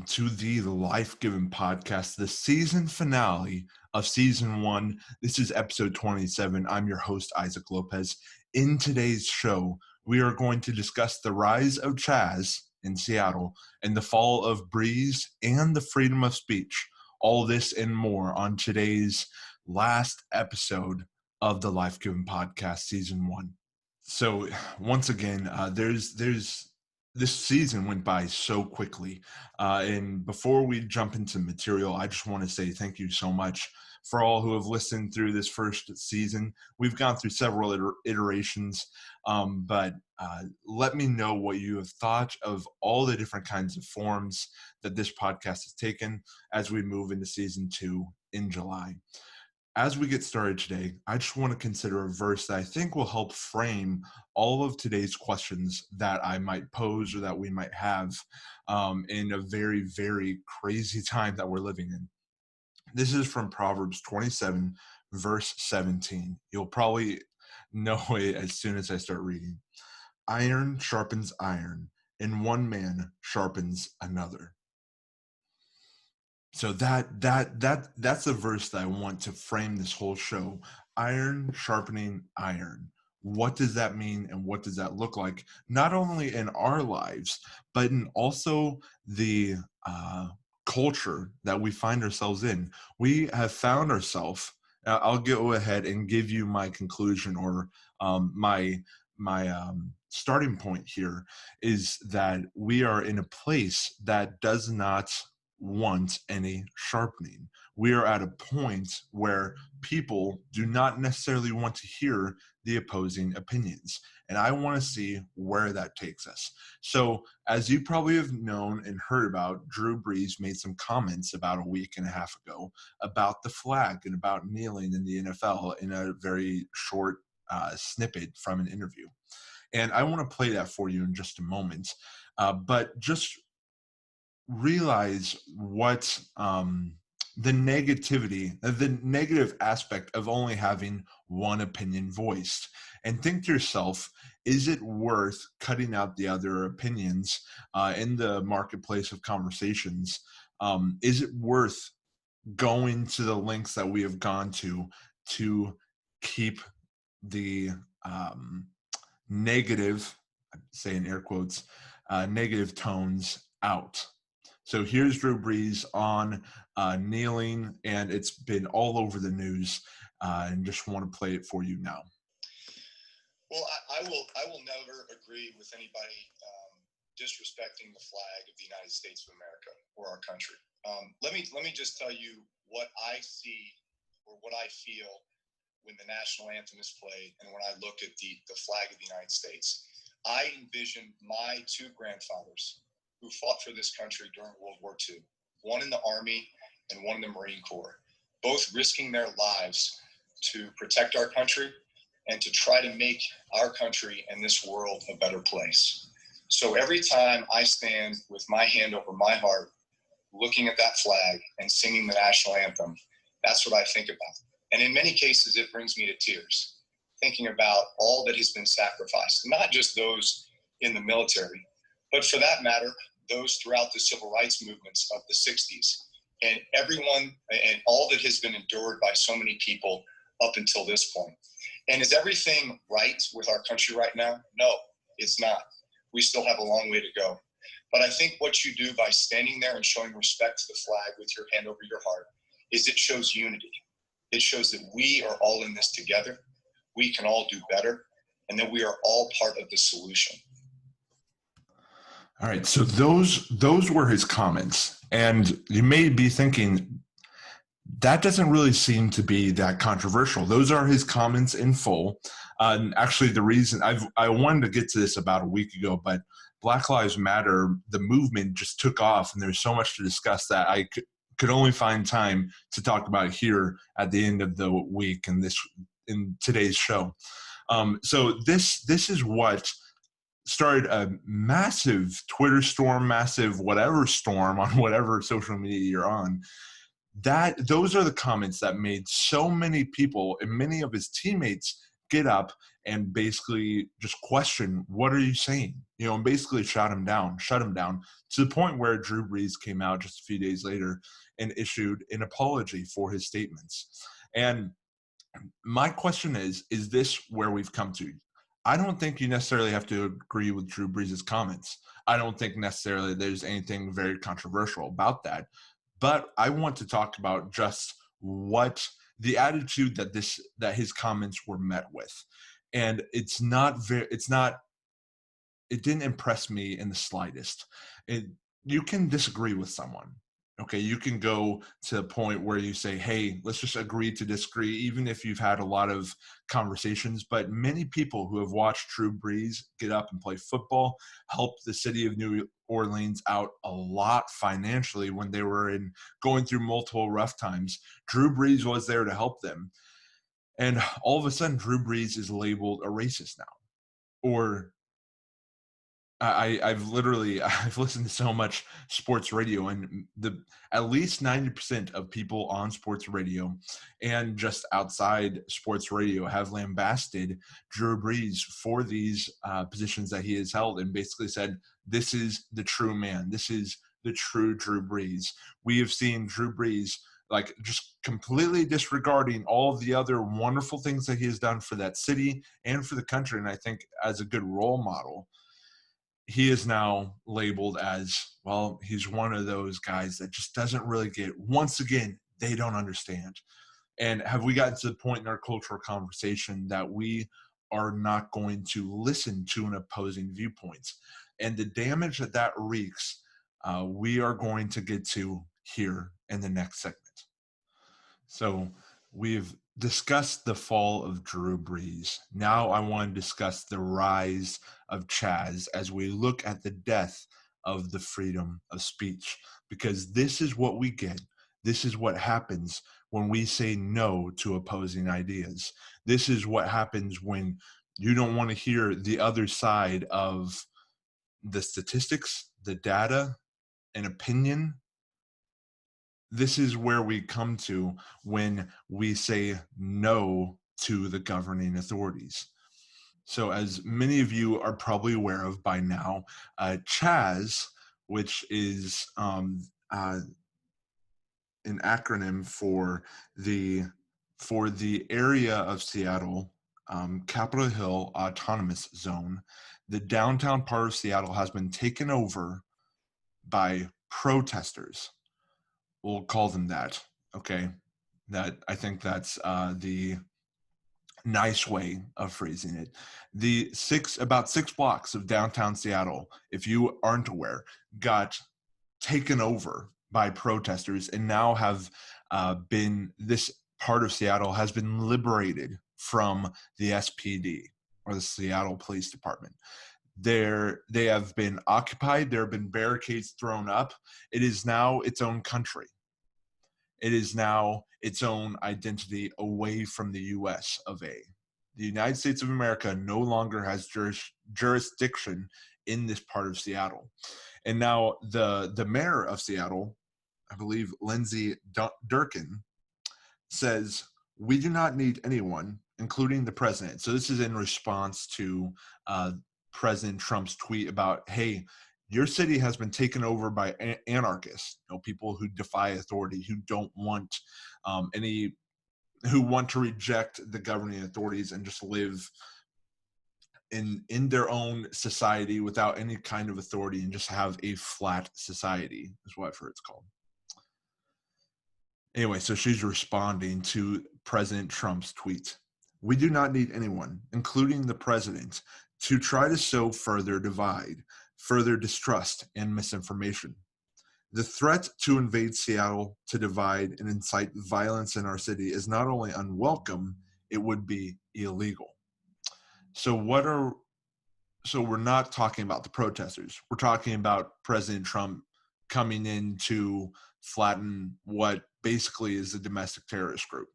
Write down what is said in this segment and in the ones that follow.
welcome to the Life Given podcast, the season finale of season 1. This is episode 27. I'm your host, Isaac Lopez. In today's show, we are going to discuss the rise of Chaz in Seattle and the fall of Brees and the freedom of speech. All this and more on today's last episode of the Life Given podcast, season 1. So once again, this season went by so quickly. And before we jump into material, I just want to say thank you so much for all who have listened through this first season. We've gone through several iterations, but let me know what you have thought of all the different kinds of forms that this podcast has taken as we move into season 2 in July. As we get started today, I just want to consider a verse that I think will help frame all of today's questions that I might pose or that we might have in a very, very crazy time that we're living in. This is from Proverbs 27, verse 17. You'll probably know it as soon as I start reading. Iron sharpens iron, and one man sharpens another. So that's a verse that I want to frame this whole show. Iron sharpening iron. What does that mean and what does that look like? Not only in our lives, but in also the culture that we find ourselves in. We have found ourselves. I'll go ahead and give you my conclusion or my starting point here is that we are in a place that does not want any sharpening. We are at a point where people do not necessarily want to hear the opposing opinions. And I want to see where that takes us. So as you probably have known and heard about, Drew Brees made some comments about a week and a half ago about the flag and about kneeling in the NFL in a very short snippet from an interview. And I want to play that for you in just a moment. But just realize what the negative aspect of only having one opinion voiced, and think to yourself, is it worth cutting out the other opinions in the marketplace of conversations? Is it worth going to the lengths that we have gone to keep the negative, say in air quotes, negative tones out? So here's Drew Brees on kneeling, and it's been all over the news, and just want to play it for you now. Well, I will never agree with anybody disrespecting the flag of the United States of America or our country. Let me just tell you what I see or what I feel when the national anthem is played and when I look at the flag of the United States. I envision my two grandfathers who fought for this country during World War II, one in the Army and one in the Marine Corps, both risking their lives to protect our country and to try to make our country and this world a better place. So every time I stand with my hand over my heart, looking at that flag and singing the national anthem, that's what I think about. And in many cases, it brings me to tears, thinking about all that has been sacrificed, not just those in the military, but for that matter, those throughout the civil rights movements of the 60s, and everyone and all that has been endured by so many people up until this point. And is everything right with our country right now? No, it's not. We still have a long way to go. But I think what you do by standing there and showing respect to the flag with your hand over your heart is it shows unity. It shows that we are all in this together. We can all do better, and that we are all part of the solution. All right, so those were his comments, and you may be thinking that doesn't really seem to be that controversial. Those are his comments in full. Actually, the reason I wanted to get to this about a week ago, but Black Lives Matter, the movement just took off, and there's so much to discuss that I could only find time to talk about here at the end of the week and in today's show. So this is what started a massive Twitter storm, massive whatever storm on whatever social media you're on. Those are the comments that made so many people and many of his teammates get up and basically just question, what are you saying? And basically shut him down, to the point where Drew Brees came out just a few days later and issued an apology for his statements. And my question is this where we've come to? I don't think you necessarily have to agree with Drew Brees' comments. I don't think necessarily there's anything very controversial about that. But I want to talk about just what the attitude that his comments were met with. And it didn't impress me in the slightest. It, you can disagree with someone. Okay, you can go to a point where you say, hey, let's just agree to disagree, even if you've had a lot of conversations. But many people who have watched Drew Brees get up and play football helped the city of New Orleans out a lot financially when they were going through multiple rough times. Drew Brees was there to help them. And all of a sudden, Drew Brees is labeled a racist now. Or I've literally I've listened to so much sports radio, and at least 90% of people on sports radio and just outside sports radio have lambasted Drew Brees for these positions that he has held, and basically said, this is the true man, this is the true Drew Brees. We have seen Drew Brees like just completely disregarding all of the other wonderful things that he has done for that city and for the country, and I think as a good role model, he is now labeled as, well, he's one of those guys that just doesn't really get, once again, they don't understand. And have we gotten to the point in our cultural conversation that we are not going to listen to an opposing viewpoint? And the damage that wreaks, we are going to get to here in the next segment. So we've discussed the fall of Drew Brees. Now I want to discuss the rise of Chaz as we look at the death of the freedom of speech, because this is what we get. This is what happens when we say no to opposing ideas. This is what happens when you don't want to hear the other side of the statistics, the data, an opinion. This is where we come to when we say no to the governing authorities. So, as many of you are probably aware of by now, Chaz, which is an acronym for the area of Seattle, Capitol Hill Autonomous Zone, the downtown part of Seattle has been taken over by protesters. We'll call them that. Okay, that I think that's the nice way of phrasing it. About 6 blocks of downtown Seattle, if you aren't aware, got taken over by protesters, and now have this part of Seattle has been liberated from the SPD, or the Seattle Police Department. They have been occupied. There have been barricades thrown up. It is now its own country. It is now its own identity away from the US of A. The United States of America no longer has jurisdiction in this part of Seattle. And now the mayor of Seattle, I believe Lindsay Durkin, says, we do not need anyone, including the president. So this is in response to President Trump's tweet about, hey, your city has been taken over by anarchists, people who defy authority, who don't want who want to reject the governing authorities and just live in their own society without any kind of authority and just have a flat society, is what I've heard it's called. Anyway, so she's responding to President Trump's tweet. We do not need anyone, including the president, to try to sow further divide, further distrust, and misinformation. The threat to invade Seattle, to divide and incite violence in our city is not only unwelcome, it would be illegal. So we're not talking about the protesters. We're talking about President Trump coming in to flatten what basically is a domestic terrorist group.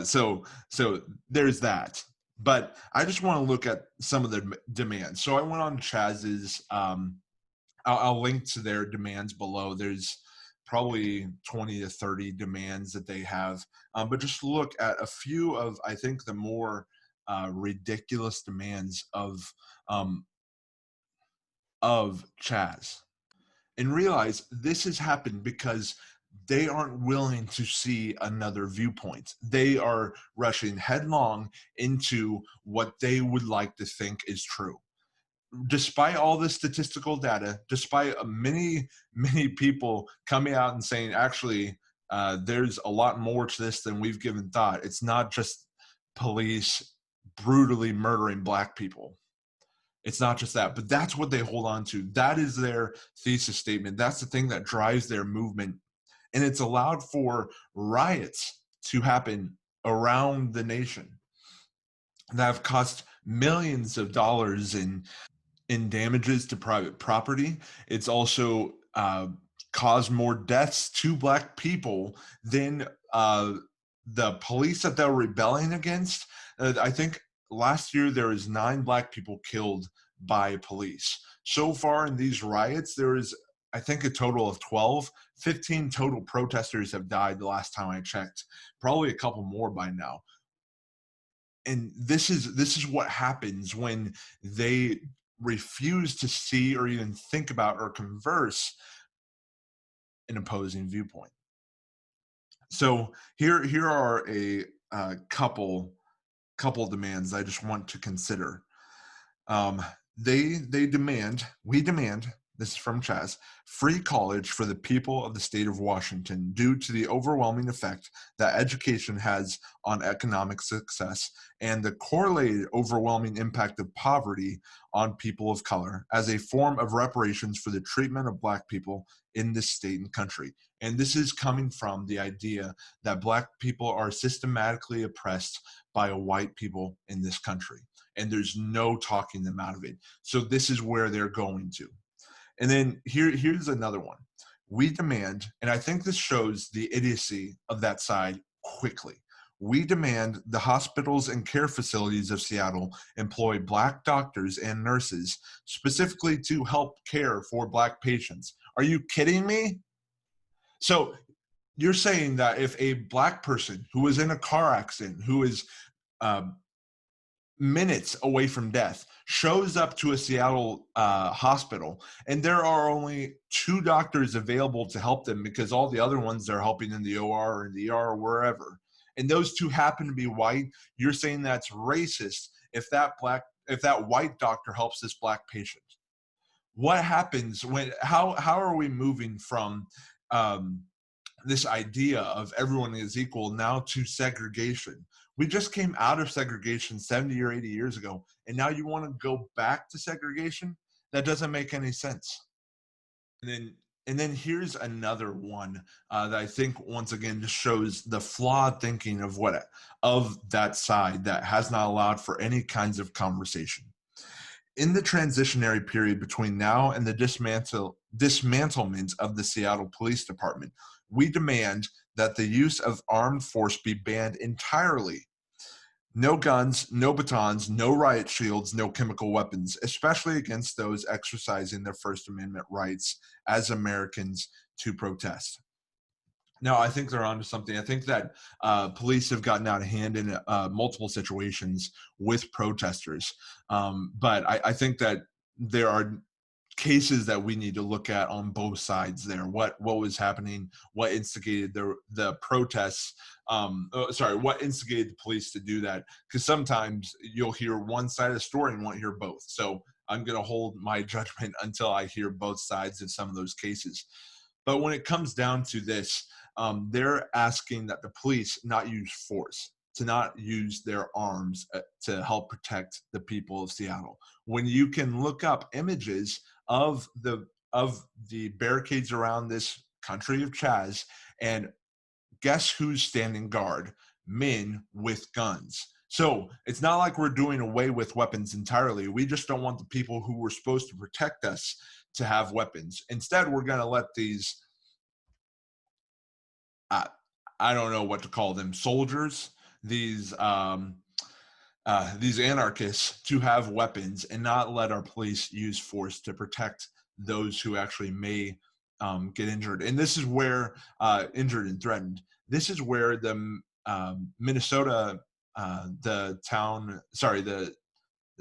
So there's that. But I just want to look at some of the demands. So I went on Chaz's. I'll link to their demands below. There's probably 20 to 30 demands that they have. But just look at a few of, I think, the more ridiculous demands um, of Chaz, and realize this has happened because they aren't willing to see another viewpoint. They are rushing headlong into what they would like to think is true. Despite all the statistical data, despite many people coming out and saying, actually, there's a lot more to this than we've given thought. It's not just police brutally murdering Black people. It's not just that, but that's what they hold on to. That is their thesis statement. That's the thing that drives their movement. And it's allowed for riots to happen around the nation that have cost millions of dollars in damages to private property. It's also caused more deaths to Black people than the police that they're rebelling against. I think last year there was 9 Black people killed by police. So far in these riots, there is, I think, a total of 12. 15 total protesters have died the last time I checked. Probably a couple more by now. And this is what happens when they refuse to see or even think about or converse an opposing viewpoint. So here are a couple demands I just want to consider. They demand, we demand, this is from Chaz, free college for the people of the state of Washington due to the overwhelming effect that education has on economic success and the correlated overwhelming impact of poverty on people of color as a form of reparations for the treatment of Black people in this state and country. And this is coming from the idea that Black people are systematically oppressed by white people in this country, and there's no talking them out of it. So this is where they're going to. And then here's another one. We demand, and I think this shows the idiocy of that side quickly. We demand the hospitals and care facilities of Seattle employ Black doctors and nurses specifically to help care for Black patients. Are you kidding me? So you're saying that if a Black person who was in a car accident, who is uh, minutes away from death, shows up to a Seattle hospital, and there are only 2 doctors available to help them because all the other ones they're helping in the OR or in the ER or wherever, and those 2 happen to be white, you're saying that's racist if that white doctor helps this Black patient. What happens how are we moving from um, this idea of everyone is equal now to segregation? We just came out of segregation 70 or 80 years ago, and now you want to go back to segregation? That doesn't make any sense. And then here's another one that I think once again just shows the flawed thinking of that side that has not allowed for any kinds of conversation. In the transitionary period between now and the dismantlement of the Seattle Police Department, we demand that the use of armed force be banned entirely. No guns, no batons, no riot shields, no chemical weapons, especially against those exercising their First Amendment rights as Americans to protest. No, I think they're onto something. I think that police have gotten out of hand in multiple situations with protesters. But I think that there are cases that we need to look at on both sides there. What was happening? What instigated the protests? What instigated the police to do that? Because sometimes you'll hear one side of the story and won't hear both. So I'm going to hold my judgment until I hear both sides of some of those cases. But when it comes down to this, they're asking that the police not use force, to not use their arms to help protect the people of Seattle. When you can look up images of the barricades around this country of Chaz, and guess who's standing guard? Men with guns. So it's not like we're doing away with weapons entirely. We just don't want the people who were supposed to protect us to have weapons. Instead, we're going to let these I don't know what to call them, soldiers, these anarchists, to have weapons and not let our police use force to protect those who actually may get injured. And this is where injured and threatened. This is where the Minnesota, the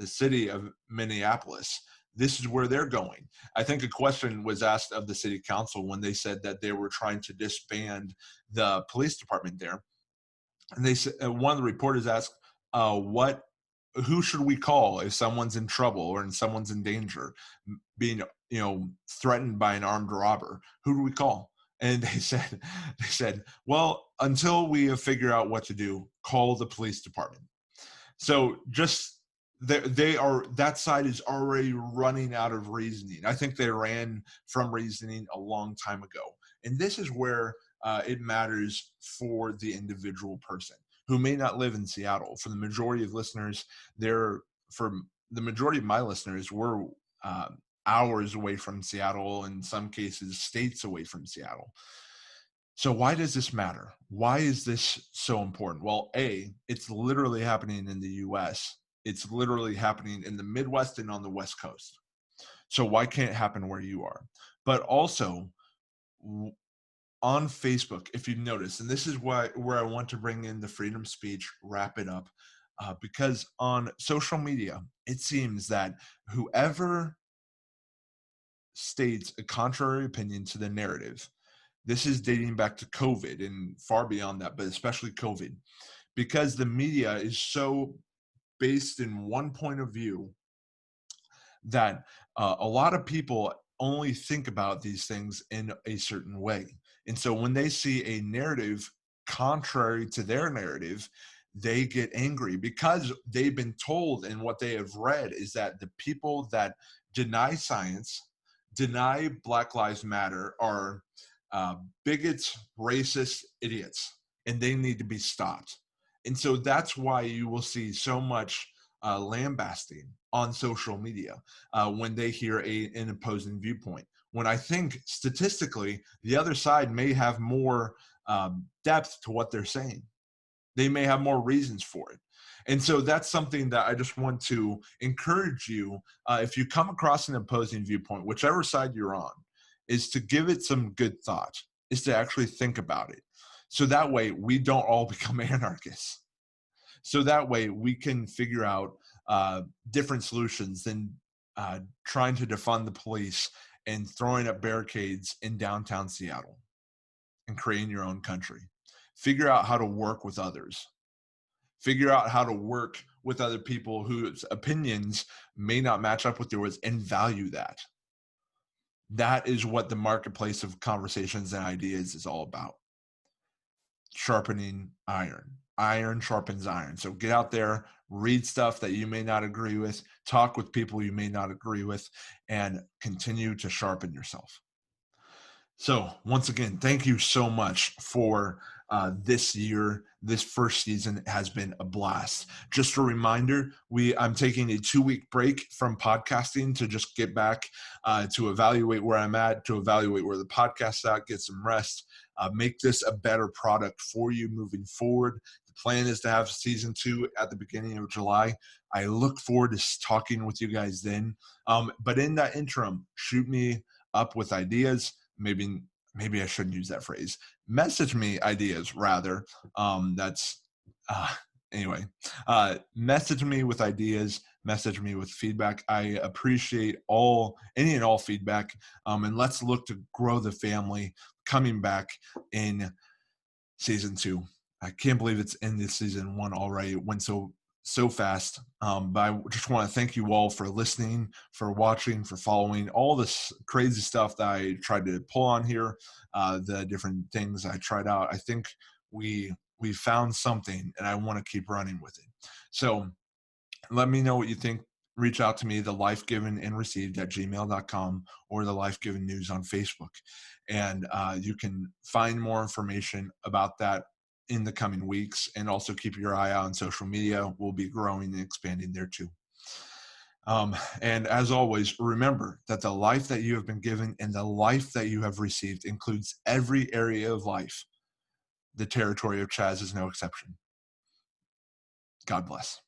city of Minneapolis, this is where they're going. I think a question was asked of the city council when they said that they were trying to disband the police department there. And they said, one of the reporters asked, who should we call if someone's in trouble or if someone's in danger, being, threatened by an armed robber? Who do we call? And they said, well, until we figure out what to do, call the police department. So just that side is already running out of reasoning. I think they ran from reasoning a long time ago. And this is where it matters for the individual person who may not live in Seattle. For the majority of listeners, for the majority of my listeners, we're hours away from Seattle, in some cases, states away from Seattle. So why does this matter? Why is this so important? Well, it's literally happening in the US. It's literally happening in the Midwest and on the West Coast. So why can't it happen where you are? But also on Facebook, if you notice, and this is where I want to bring in the freedom speech, wrap it up, because on social media, it seems that whoever states a contrary opinion to the narrative, this is dating back to COVID and far beyond that, but especially COVID, because the media is so based in one point of view that a lot of people only think about these things in a certain way. And so when they see a narrative contrary to their narrative, they get angry because they've been told, and what they have read is that the people that deny science, deny Black Lives Matter, are bigots, racist, idiots, and they need to be stopped. And so that's why you will see so much lambasting on social media when they hear an opposing viewpoint. When I think statistically, the other side may have more depth to what they're saying. They may have more reasons for it. And so that's something that I just want to encourage you, if you come across an opposing viewpoint, whichever side you're on, is to give it some good thought, is to actually think about it. So that way we don't all become anarchists. So that way we can figure out different solutions than trying to defund the police and throwing up barricades in downtown Seattle and creating your own country. Figure out how to work with others. Figure out how to work with other people whose opinions may not match up with yours, and value that. That is what the marketplace of conversations and ideas is all about. Sharpening iron. Iron sharpens iron. So get out there, read stuff that you may not agree with, talk with people you may not agree with, and continue to sharpen yourself. So once again, thank you so much for this year. This first season has been a blast. Just a reminder, I'm taking a 2-week break from podcasting to just get back to evaluate where I'm at, to evaluate where the podcast's at, get some rest, make this a better product for you moving forward. The plan is to have season 2 at the beginning of July. I look forward to talking with you guys then. But in that interim, shoot me up with ideas. Maybe I shouldn't use that phrase. Message me ideas rather. Anyway, message me with ideas, message me with feedback. I appreciate any and all feedback. And let's look to grow the family coming back in season 2. I can't believe it's in this season 1 already. It went so fast. But I just want to thank you all for listening, for watching, for following all this crazy stuff that I tried to pull on here, the different things I tried out. I think we found something, and I want to keep running with it. So let me know what you think. Reach out to me, the Life Given and Received at gmail.com, or the Life Given News on Facebook. And you can find more information about that in the coming weeks, and also keep your eye out on social media. We'll be growing and expanding there too. And as always, remember that the life that you have been given and the life that you have received includes every area of life. The territory of Chaz is no exception. God bless.